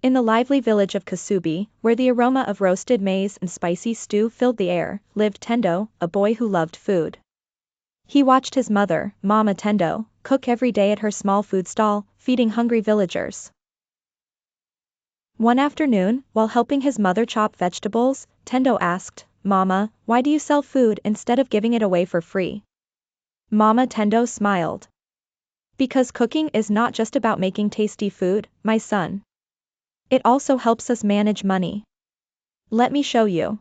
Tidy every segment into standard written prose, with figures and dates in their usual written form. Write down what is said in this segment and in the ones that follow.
In the lively village of Kasubi, where the aroma of roasted maize and spicy stew filled the air, lived Tendo, a boy who loved food. He watched his mother, Mama Tendo, cook every day at her small food stall, feeding hungry villagers. One afternoon, while helping his mother chop vegetables, Tendo asked, "Mama, why do you sell food instead of giving it away for free?" Mama Tendo smiled. "Because cooking is not just about making tasty food, my son. It also helps us manage money. Let me show you."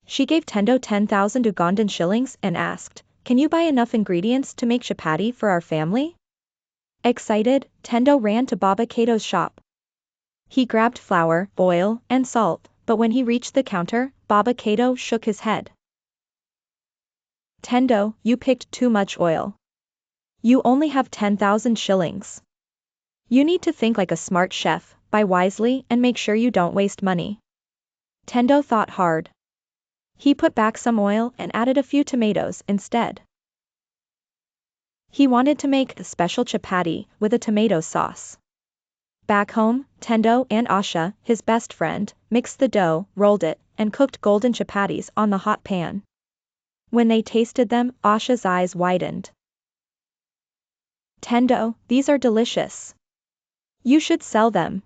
She gave Tendo 10,000 Ugandan shillings and asked, "Can you buy enough ingredients to make chapati for our family?" Excited, Tendo ran to Baba Kato's shop. He grabbed flour, oil, and salt, but when he reached the counter, Baba Kato shook his head. "Tendo, you picked too much oil. You only have 10,000 shillings. You need to think like a smart chef, buy wisely and make sure you don't waste money." Tendo thought hard. He put back some oil and added a few tomatoes instead. He wanted to make a special chapati with a tomato sauce. Back home, Tendo and Asha, his best friend, mixed the dough, rolled it, and cooked golden chapatis on the hot pan. When they tasted them, Asha's eyes widened. "Tendo, these are delicious. You should sell them."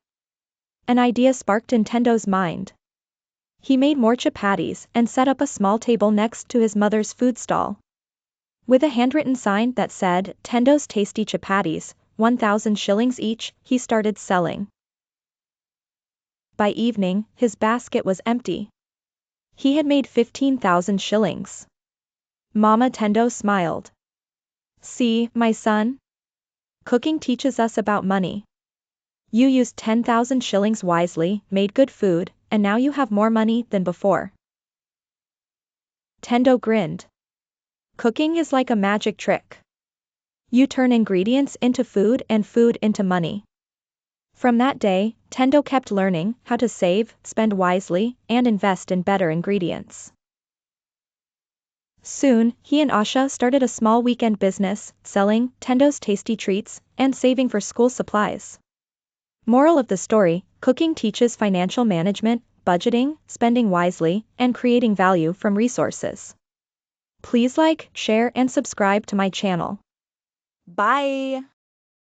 An idea sparked in Tendo's mind. He made more chapatis and set up a small table next to his mother's food stall. With a handwritten sign that said, "Tendo's Tasty Chapatis, 1,000 shillings each," he started selling. By evening, his basket was empty. He had made 15,000 shillings. Mama Tendo smiled. "See, my son? Cooking teaches us about money. You used 10,000 shillings wisely, made good food, and now you have more money than before." Tendo grinned. Cooking is like a magic trick. You turn ingredients into food and food into money. From that day, Tendo kept learning how to save, spend wisely, and invest in better ingredients. Soon, he and Asha started a small weekend business, selling Tendo's tasty treats and saving for school supplies. Moral of the story: cooking teaches financial management, budgeting, spending wisely, and creating value from resources. Please like, share, and subscribe to my channel. Bye!